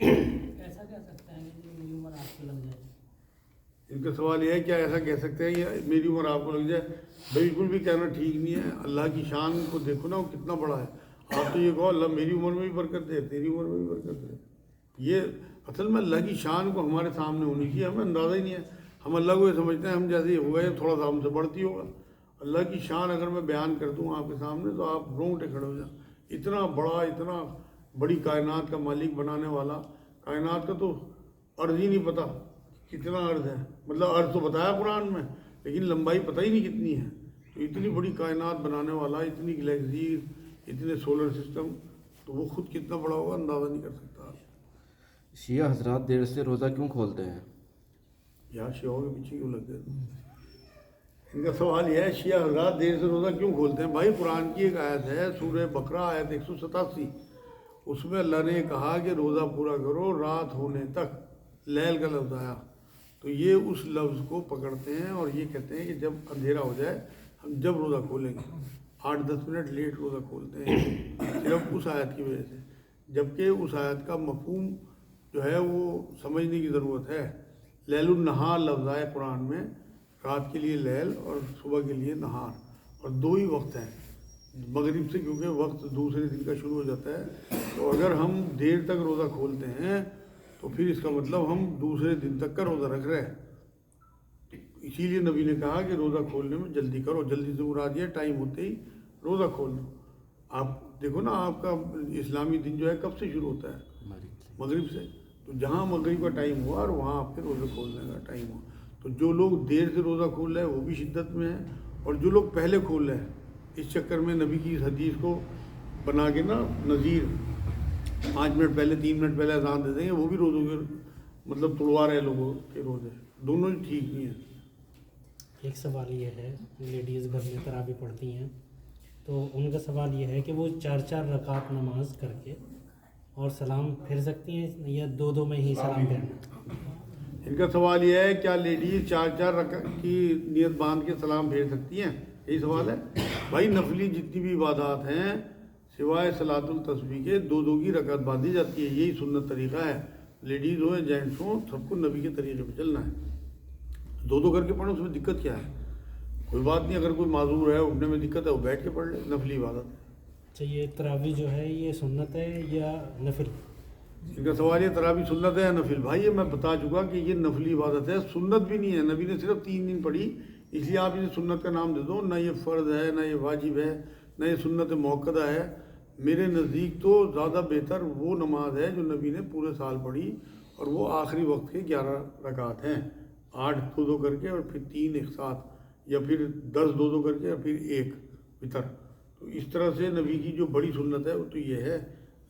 ایسا کہہ سکتے ہیں کہ میری عمر آپ کو لگ جائے؟ ان کا سوال یہ ہے کیا ایسا کہہ سکتے ہیں یا میری عمر آپ کو لگ جائے؟ بالکل بھی کہنا ٹھیک نہیں ہے. اللہ کی شان کو دیکھو نا وہ کتنا بڑا ہے. آپ تو یہ کہو اللہ میری عمر میں بھی برکت دے, تیری عمر میں بھی برکت دے. یہ اصل میں اللہ کی شان کو ہمارے سامنے ہونی چاہیے. ہمیں اندازہ ہی نہیں ہے. ہم اللہ کو یہ سمجھتے ہیں ہم جیسے ہو گئے تھوڑا سا ہم سے بڑھتی ہوگا. اللہ کی شان اگر میں بیان کر دوں آپ کے سامنے تو آپ رونگٹے کھڑے ہو جائیں. اتنا بڑا, اتنا بڑی کائنات کا مالک بنانے والا, کائنات کا تو عرض ہی نہیں پتہ کتنا عرض ہے. مطلب عرض تو بتایا قرآن میں لیکن لمبائی پتہ ہی نہیں کتنی ہے. تو اتنی بڑی کائنات بنانے والا, اتنی گلیکسیز, اتنے سولر سسٹم, تو وہ خود کتنا بڑا ہوگا اندازہ نہیں کر سکتا. شیعہ حضرات دیر سے روزہ کیوں کھولتے ہیں؟ یہاں شیعوں کے پیچھے کیوں لگ گئے؟ ان کا سوال یہ ہے شیعہ حضرات دیر سے روزہ کیوں کھولتے ہیں. بھائی قرآن کی ایک آیت ہے سورہ بقرہ آیت 187, اس میں اللہ نے کہا کہ روزہ پورا کرو رات ہونے تک. لیل کا لفظ آیا تو یہ اس لفظ کو پکڑتے ہیں اور یہ کہتے ہیں کہ جب اندھیرا ہو جائے ہم جب روزہ کھولیں گے. 8-10 منٹ لیٹ روزہ کھولتے ہیں صرف اس آیت کی وجہ سے, جبکہ اس آیت کا مفہوم جو ہے وہ سمجھنے کی ضرورت ہے. لیل النہار لفظ آئے قرآن میں, رات کے لیے لیل اور صبح کے لیے نہار, اور دو ہی وقت ہیں مغرب سے, کیونکہ وقت دوسرے دن کا شروع ہو جاتا ہے. تو اگر ہم دیر تک روزہ کھولتے ہیں تو پھر اس کا مطلب ہم دوسرے دن تک کا روزہ رکھ رہے ہیں. اسی لیے نبی نے کہا کہ روزہ کھولنے میں جلدی کرو. جلدی سے مراد یہ ٹائم ہوتے ہی روزہ کھول لو. آپ دیکھو نا آپ کا اسلامی دن جو ہے کب سے شروع ہوتا ہے؟ مغرب سے. تو جہاں مغرب کا ٹائم ہوا اور وہاں آپ کے روزہ کھولنے کا ٹائم ہوا. تو جو لوگ دیر سے روزہ کھول رہے ہیں وہ بھی شدت میں ہیں, اور جو لوگ پہلے کھول رہے ہیں اس چکر میں نبی کی اس حدیث کو بنا کے نا نذیر 5 منٹ پہلے 3 منٹ پہلے اذان دے دیں گے, وہ بھی روزوں کے مطلب توڑوا رہے لوگوں کے روزے. دونوں ہی ٹھیک نہیں ہیں. ایک سوال یہ ہے, لیڈیز گھر میں تراویح پڑھتی ہیں تو ان کا سوال یہ ہے کہ وہ 4 رکعت نماز کر کے اور سلام پھیر سکتی ہیں یا 2 میں ہی سلام پھیرنا؟ ان کا سوال یہ ہے کیا لیڈیز 4 رکعت کی نیت باندھ کے سلام بھیج سکتی ہیں, یہی سوال ہے. بھائی نفلی جتنی بھی عبادات ہیں سوائے صلاۃ التسبیح کے 2 کی رکعت باندھی جاتی ہے. یہی سنت طریقہ ہے. لیڈیز ہو یا جینٹس ہوں سب کو نبی کے طریقے پہ چلنا ہے. 2 کر کے پڑھو, اس میں دقت کیا ہے؟ کوئی بات نہیں. اگر کوئی معذور ہے اٹھنے میں دقت ہے وہ بیٹھ کے پڑھ لے, نفلی عبادت ہے. اچھا, یہ تراویح جو ہے یہ سنت ہے یا نفل؟ ان کا سوال یہ تراویح سنت ہے یا نفل. بھائی یہ میں بتا چکا کہ یہ نفلی عبادت ہے, سنت بھی نہیں ہے. نبی نے صرف 3 دن پڑھی, اس لیے آپ اسے سنت کا نام دے دو. نہ یہ فرض ہے, نہ یہ واجب ہے, نہ یہ سنت موقدہ ہے. میرے نزدیک تو زیادہ بہتر وہ نماز ہے جو نبی نے پورے سال پڑھی, اور وہ آخری وقت کے 11 رکعت ہیں. 8 2 کر کے اور پھر 3 ایک ساتھ, یا پھر 10 2 کر کے اور پھر 1 وتر. تو اس طرح سے نبی کی جو بڑی سنت ہے وہ تو یہ ہے.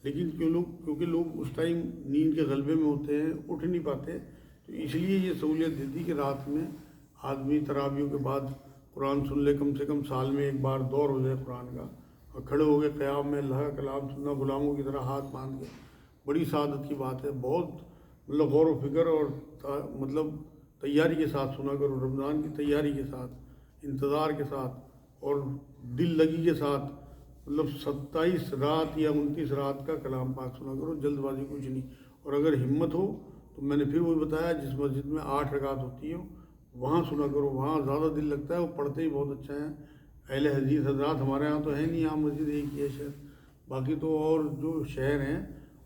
لیکن کیونکہ لوگ اس ٹائم نیند کے غلبے میں ہوتے ہیں, اٹھ نہیں پاتے, تو اس لیے یہ سہولیت دیتی کہ رات میں آدمی تراویحوں کے بعد قرآن سن لے. کم سے کم سال میں ایک بار دور ہو جائے قرآن کا, اور کھڑے ہو گئے قیام میں اللہ کا کلام سننا غلاموں کی طرح ہاتھ باندھ کے. بڑی سعادت کی بات ہے. بہت مطلب غور و فکر اور مطلب تیاری کے ساتھ سنا کرو, رمضان کی تیاری کے ساتھ, انتظار کے ساتھ اور دل لگی کے ساتھ. مطلب 27 رات یا 29 رات کا کلام پاک سنا کرو, جلد بازی کچھ نہیں. اور اگر ہمت ہو تو میں نے پھر وہی بتایا جس مسجد میں 8 رکعت ہوتی ہیں وہاں سنا کرو, وہاں زیادہ دل لگتا ہے. وہ پڑھتے ہی بہت اچھا ہیں. اہل حدیث حضرات ہمارے ہاں تو ہے نہیں, یہاں مسجد ایک ہی ہے شہر, باقی تو اور جو شہر ہیں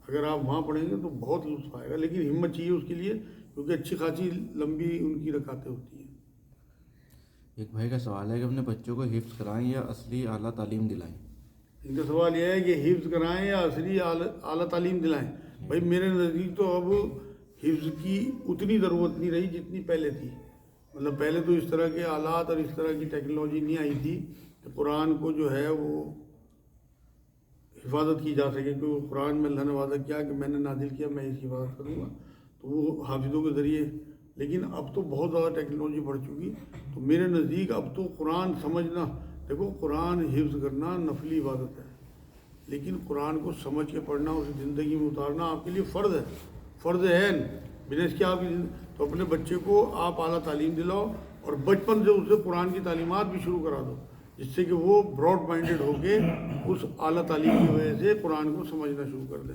اگر آپ وہاں پڑھیں گے تو بہت لطف آئے گا. لیکن ہمت چاہیے اس کے لیے, کیونکہ اچھی خاصی لمبی ان کی رکعتیں ہوتی ہیں. ایک بھائی کا سوال ہے کہ اپنے بچوں کو حفظ کرائیں یا اصلی اعلیٰ تعلیم دلائیں؟ ان کا سوال یہ ہے کہ حفظ کرائیں یا اصلی اعلیٰ تعلیم دلائیں. بھائی میرے نزدیک تو اب حفظ کی اتنی ضرورت نہیں رہی جتنی پہلے تھی. مطلب پہلے تو اس طرح کے آلات اور اس طرح کی ٹیکنالوجی نہیں آئی تھی کہ قرآن کو جو ہے وہ حفاظت کی جا سکے. کیونکہ قرآن میں اللہ نے وعدہ کیا کہ میں نے نازل کیا میں اس کی حفاظت کروں گا, تو وہ حافظوں کے ذریعے. لیکن اب تو بہت زیادہ ٹیکنالوجی بڑھ چکی, تو میرے نزدیک اب تو قرآن سمجھنا, دیکھو قرآن حفظ کرنا نفلی عبادت ہے, لیکن قرآن کو سمجھ کے پڑھنا, اسے زندگی میں اتارنا آپ کے لیے فرض ہے, فرض ہے. بنا اس کے آپ تو اپنے بچے کو آپ اعلیٰ تعلیم دلاؤ اور بچپن سے اسے قرآن کی تعلیمات بھی شروع کرا دو, جس سے کہ وہ براڈ مائنڈیڈ ہو کے اس اعلیٰ تعلیم کی وجہ سے قرآن کو سمجھنا شروع کر دے.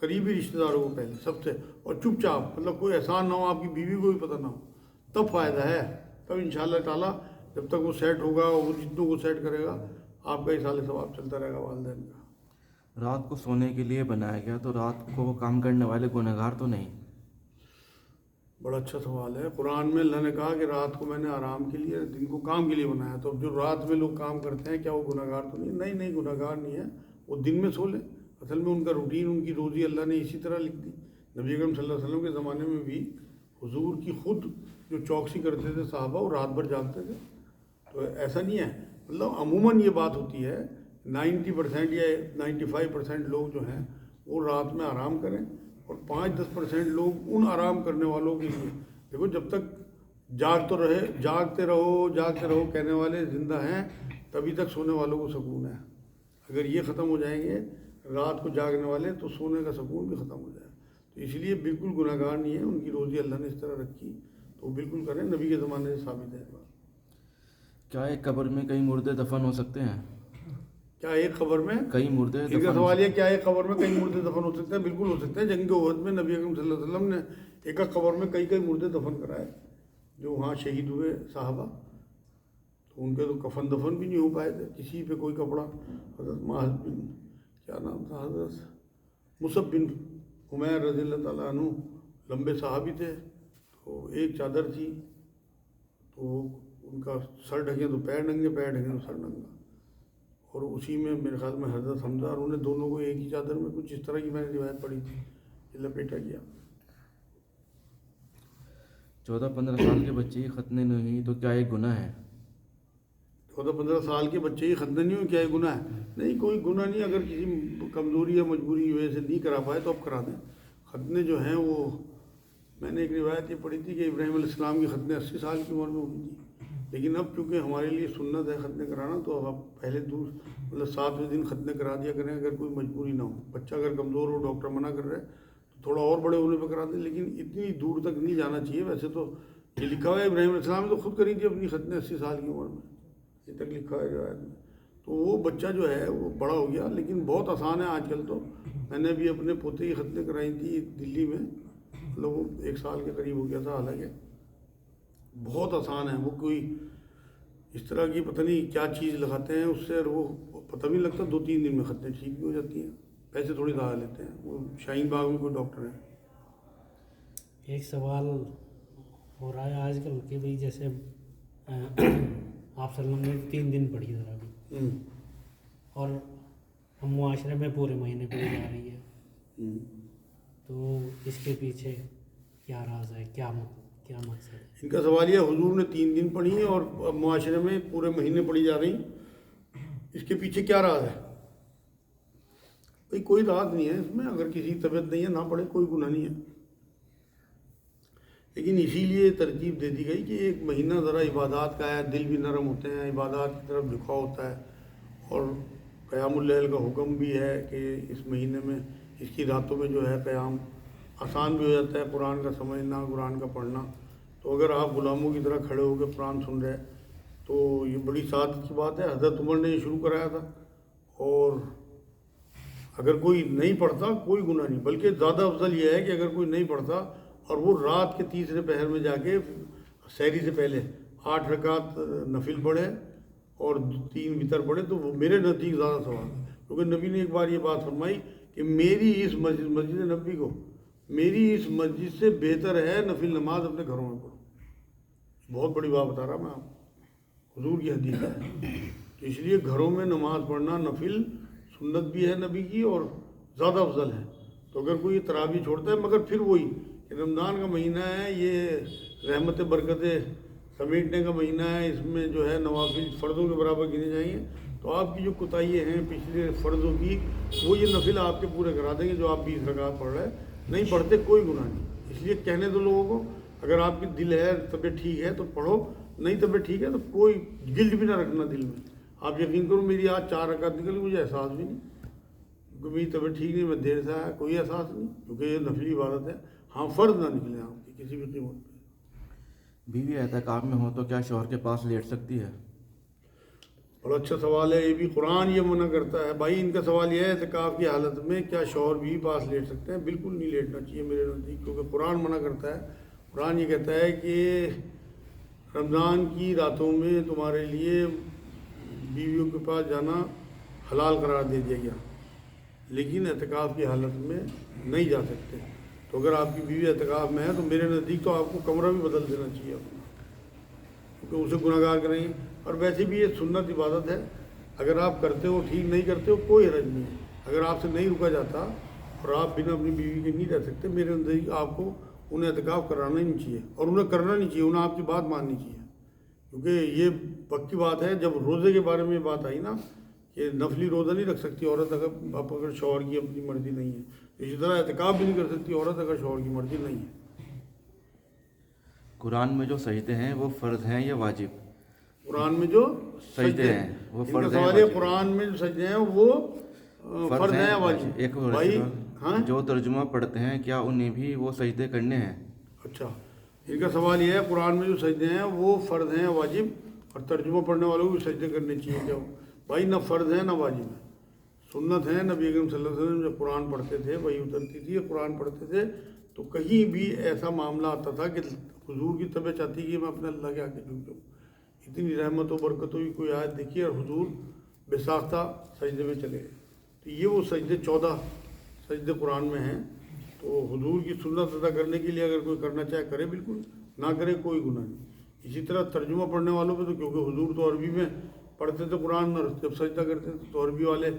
قریبی رشتہ داروں کو پہلے سب سے، اور چپ چاپ، مطلب کوئی احسان نہ ہو، آپ کی بیوی کو بھی پتہ نہ ہو، تب فائدہ ہے. تب انشاءاللہ تعالیٰ جب تک وہ سیٹ ہوگا، وہ جتنوں کو سیٹ کرے گا، آپ کا اصال ثواب چلتا رہے گا والدین کا. رات کو سونے کے لیے بنایا گیا تو رات کو کام کرنے والے گنہگار تو نہیں؟ بڑا اچھا سوال ہے. قرآن میں اللہ نے کہا کہ رات کو میں نے آرام کے لیے، دن کو کام کے لیے بنایا. تو اب جو رات میں لوگ کام کرتے ہیں، کیا وہ گنہگار تو نہیں؟ نہیں نہیں، گنہگار نہیں ہے. وہ دن میں سو لیں. اصل میں ان کا روٹین، ان کی روزی اللہ نے اسی طرح لکھ دی. نبی اکرم صلی اللہ علیہ وسلم کے زمانے میں بھی حضور کی خود جو چوکسی کرتے تھے صحابہ، وہ رات بھر جاگتے تھے. تو ایسا نہیں ہے، مطلب عموماً یہ بات ہوتی ہے 90% یا 95% لوگ جو ہیں وہ رات میں آرام کریں، اور 5-10% لوگ ان آرام کرنے والوں کے لیے. دیکھو جب تک جاگتے رہو کہنے والے زندہ ہیں، تبھی تک سونے والوں کو سکون ہے. اگر یہ ختم ہو جائیں گے رات کو جاگنے والے، تو سونے کا سکون بھی ختم ہو جائے. تو اس لیے بالکل گناہگار نہیں ہے. ان کی روزی اللہ نے اس طرح رکھی تو وہ بالکل کریں. نبی کے زمانے سے ثابت ہے. کیا ایک قبر میں کئی مردے دفن ہو سکتے ہیں؟ کیا ایک قبر میں کئی مردے ان کا سوال یہ، کیا ایک قبر میں کئی مردے دفن ہو سکتے ہیں؟ بالکل ہو سکتے ہیں. جنگ احد میں نبی اکرم صلی اللہ علیہ وسلم نے ایک قبر میں کئی مردے دفن کرائے جو وہاں شہید ہوئے صحابہ. تو ان کے تو کفن دفن بھی نہیں ہو پائے تھے، کسی پہ کوئی کپڑا. حضرت معاذ بن، کیا نام تھا، حضرت مصعب بن عمیر رضی اللہ تعالیٰ عنہ، لمبے صحابی تھے. تو ایک چادر تھی، تو ان کا سر ڈھکے تو پیر ننگے، پیر ڈھکے تو سر ننگا. اور اسی میں میرے خیال میں حضرت حمزہ اور انہیں دونوں کو ایک ہی چادر میں، کچھ اس طرح کی میں نے روایت پڑھی تھی، یہ لپیٹا گیا. 14-15 سال کے بچے کی ختنے نہیں ہوئی تو کیا ایک گناہ ہے؟ 14-15 سال کے بچے کی ختنہ نہیں ہوئی، کیا یہ گناہ ہے؟ نہیں، کوئی گناہ نہیں. اگر کسی کمزوری یا مجبوری کی وجہ سے نہیں کرا پائے تو اب کرا دیں. ختنے جو ہیں وہ، میں نے ایک روایت یہ پڑھی تھی کہ ابراہیم علیہ السلام کی ختنے 80 سال کی عمر میں ہوئی تھی. لیکن اب چونکہ ہمارے لیے سنت ہے ختنے کرانا، تو اب آپ پہلے مطلب 7ویں دن ختنے کرا دیا کریں. اگر کوئی مجبوری نہ ہو، بچہ اگر کمزور ہو، ڈاکٹر منع کر رہا ہے، تو تھوڑا اور بڑے ہونے پہ کرا دیں. لیکن اتنی دور تک نہیں جانا چاہیے. ویسے تو یہ لکھا ہوا ہے ابراہیم علیہ السلام نے تو خود کری تھی اپنی ختنے 80 سال کی عمر میں، یہ تک لکھا ہے روایت میں. تو وہ بچہ جو ہے وہ بڑا ہو گیا. لیکن بہت آسان ہے آج کل. تو میں نے بھی اپنے پوتے کی ختنیں کرائی تھی دلی میں، مطلب وہ 1 سال کے قریب ہو گیا تھا. حالانکہ بہت آسان ہے. وہ کوئی اس طرح کی پتہ نہیں کیا چیز لگاتے ہیں اس سے، اور وہ پتہ بھی نہیں لگتا. 2-3 دن میں ختنیں ٹھیک بھی ہو جاتی ہیں. پیسے تھوڑی زیادہ لیتے ہیں. وہ شاہین باغ میں کوئی ڈاکٹر ہے. ایک سوال ہو رہا ہے آج کل کہ بھئی جیسے آپ صلی اللہ علیہ وسلم نے 3 دن پڑھی تراویح، اور ہم معاشرے میں پورے مہینے پڑھی جا رہی ہے. تو اس کے پیچھے کیا راز ہے، کیا مقصد ہے؟ ان کا سوال یہ، حضور نے 3 دن پڑھی ہیں اور اب معاشرے میں پورے مہینے پڑھی جا رہی، اس کے پیچھے کیا راز ہے؟ بھائی کوئی راز نہیں ہے اس میں. اگر کسی کی طبیعت نہیں ہے نہ پڑھے، کوئی گناہ نہیں ہے. لیکن اسی لیے ترتیب دے دی گئی کہ ایک مہینہ ذرا عبادات کا ہے، دل بھی نرم ہوتے ہیں، عبادات کی طرف جھکاؤ ہوتا ہے. اور قیام اللیل کا حکم بھی ہے کہ اس مہینے میں، اس کی راتوں میں جو ہے قیام آسان بھی ہو جاتا ہے. قرآن کا سمجھنا، قرآن کا پڑھنا. تو اگر آپ غلاموں کی طرح کھڑے ہو کے قرآن سن رہے تو یہ بڑی سعادت کی بات ہے. حضرت عمر نے یہ شروع کرایا تھا. اور اگر کوئی نہیں پڑھتا کوئی گناہ نہیں، بلکہ زیادہ افضل یہ ہے کہ اگر کوئی نہیں پڑھتا اور وہ رات کے تیسرے پہر میں جا کے سحری سے پہلے 8 رکعت نفل پڑھے اور 3 وتر پڑھے، تو وہ میرے نزدیک زیادہ ثواب ہے. کیونکہ نبی نے ایک بار یہ بات فرمائی کہ میری اس مسجد نبی کو، میری اس مسجد سے بہتر ہے نفل نماز اپنے گھروں میں پڑھو. بہت بڑی بات بتا رہا میں آپ کو، حضور کی حدیث ہے. تو اس لیے گھروں میں نماز پڑھنا نفل سنت بھی ہے نبی کی اور زیادہ افضل ہے. تو اگر کوئی تراویح چھوڑتا ہے، مگر پھر وہی کہ رمضان کا مہینہ ہے، یہ رحمت برکتیں سمیٹنے کا مہینہ ہے، اس میں جو ہے نوافل فرضوں کے برابر گنے جائیں گے. تو آپ کی جو کوتاہیاں ہیں پچھلے فرضوں کی، وہ یہ نفل آپ کے پورے کرا دیں گے جو آپ 20 رکعت پڑھ رہے ہیں. نہیں پڑھتے کوئی گناہ نہیں. اس لیے کہنے دو لوگوں کو، اگر آپ کی دل ہے، طبیعت ٹھیک ہے تو پڑھو، نہیں طبیعت ٹھیک ہے تو کوئی گلٹ بھی نہ رکھنا دل میں. آپ یقین کرو میری آج 4 رکعت نکلی، مجھے احساس بھی نہیں، کیونکہ میری طبیعت ٹھیک نہیں، میں دیر سے آیا، کوئی احساس نہیں، کیونکہ یہ نفلی عبادت ہے. ہاں فرض نہ نکلے آپ کی کسی بھی قیمت پہ. بیوی اعتکاف میں ہو تو کیا شوہر کے پاس لیٹ سکتی ہے؟ اور اچھا سوال ہے یہ بھی، قرآن یہ منع کرتا ہے بھائی، ان کا سوال یہ ہے اعتکاف کی حالت میں کیا شوہر بھی پاس لیٹ سکتے ہیں؟ بالکل نہیں لیٹنا چاہیے میرے نزدیک، کیونکہ قرآن منع کرتا ہے. قرآن یہ کہتا ہے کہ رمضان کی راتوں میں تمہارے لیے بیویوں کے پاس جانا حلال قرار دے دیا گیا، لیکن اعتکاف کی حالت میں نہیں جا سکتے. تو اگر آپ کی بیوی اعتکاف میں ہے تو میرے نزدیک تو آپ کو کمرہ بھی بدل دینا چاہیے اپنا، کیونکہ اسے گناہ گار کریں گے. اور ویسے بھی یہ سنت عبادت ہے، اگر آپ کرتے ہو ٹھیک، نہیں کرتے ہو کوئی حرج نہیں ہے. اگر آپ سے نہیں رکا جاتا اور آپ بنا اپنی بیوی کے نہیں رہ سکتے، میرے نزدیک آپ کو انہیں اعتکاف کرانا ہی نہیں چاہیے، اور انہیں کرنا نہیں چاہیے، انہیں آپ کی بات ماننی چاہیے. کیونکہ یہ پکی بات ہے، جب روزے کے بارے میں بات آئی نا کہ نفلی روزہ نہیں رکھ سکتی عورت اگر شوہر کی اپنی مرضی نہیں ہے، اسی طرح اعتکاف بھی نہیں کر سکتی عورت اگر شوہر کی مرضی نہیں ہے. قرآن میں جو سجدے ہیں وہ فرض ہیں یا واجب؟ قرآن میں جو سجدے ہیں وہ ان کا فرض ہیں سوال ہے واجب؟ قرآن میں جو سجدے ہیں وہ فرض ہیں یا واجب؟ ایک اور بھائی سوال، ہاں جو ترجمہ پڑھتے ہیں کیا انہیں بھی وہ سجدے کرنے ہیں؟ اچھا، ان کا سوال یہ ہے قرآن میں جو سجدے ہیں وہ فرض ہیں یا واجب، اور ترجمہ پڑھنے والوں کو بھی سجدے کرنے چاہیے کیا؟ بھائی نہ فرض ہے نہ واجب ہے، سنت ہے. نبی اکرم صلی اللہ علیہ وسلم جب قرآن پڑھتے تھے، وہی اترتی تھی، قرآن پڑھتے تھے تو کہیں بھی ایسا معاملہ آتا تھا کہ حضور کی طبیعت چاہتی کہ میں اپنے اللہ کے آگے جھک جاؤں. اتنی رحمت و برکتوں کی کوئی آیت دیکھی اور حضور بے ساختہ سجدے میں چلے گئے. تو یہ وہ سجدے 14 سجدے قرآن میں ہیں. تو حضور کی سنت ادا کرنے کے لیے اگر کوئی کرنا چاہے کرے، بالکل، نہ کرے کوئی گناہ نہیں. اسی طرح ترجمہ پڑھنے والوں پہ تو کیونکہ حضور تو عربی میں پڑھتے تھے قرآن، اور جب سجدہ کرتے تھے تو عربی والے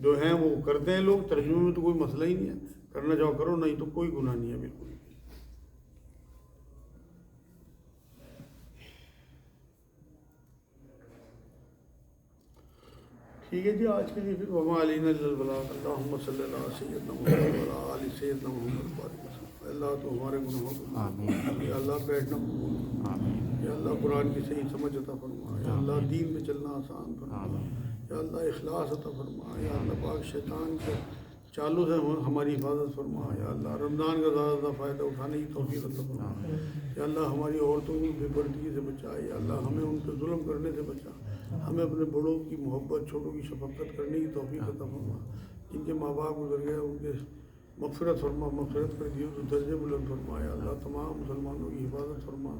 جو ہیں وہ کرتے ہیں لوگ. ترجمے میں تو کوئی مسئلہ ہی نہیں ہے، کرنا چاہو کرو، نہیں تو کوئی گناہ نہیں ہے بالکل. ٹھیک ہے جی، آج کے لیے پھر وما علینا الا البلاغ. اللہم صلی اللہ علیہ سیدنا محمد وعلی آل سیدنا محمد وبارک وسلم. اللہ تو ہمارے گناہوں کو آمین. یا اللہ بیٹھنا قبول فرما. آمین. یا اللہ قرآن کی صحیح سمجھ عطا فرما. یا اللہ دین پہ چلنا آسان فرما. یا اللہ اخلاص عطا فرما. یا اللہ پاک شیطان کے چالوں سے ہماری حفاظت فرما. یا اللہ رمضان کا زیادہ زیادہ فائدہ اٹھانے کی توفیق عطا فرما. یا اللہ ہماری عورتوں کو بے پردگی سے بچا. یا اللہ ہمیں ان پہ ظلم کرنے سے بچا. ہمیں اپنے بڑوں کی محبت، چھوٹوں کی شفقت کرنے کی توفیق عطا فرما. جن کے ماں باپ گزر گئے ان کے مغفرت فرما، مغفرت کر دیو تو درجے بلند فرما. یا اللہ تمام مسلمانوں کی حفاظت فرما،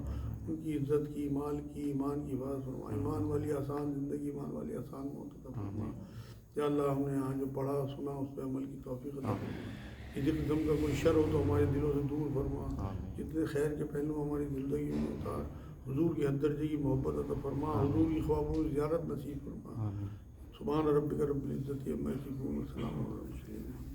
ان کی عزت کی، مال کی، ایمان کی حفاظت فرما. ایمان والی آسان زندگی، ایمان والی آسان موت عطا فرما. یا اللہ ہم نے یہاں جو پڑھا سنا اس پہ عمل کی توفیق عطا فرما. کسی قسم کا کوئی شر ہو تو ہمارے دلوں سے دور فرما. جتنے خیر کے پہلو ہماری زندگی میں اتار. حضور کی حد درجے کی محبت عطا فرما. حضور کی خوابوں کی زیارت نصیب فرما. سبحان ربک رب العزت عما یصفون، وسلام علی المرسلین.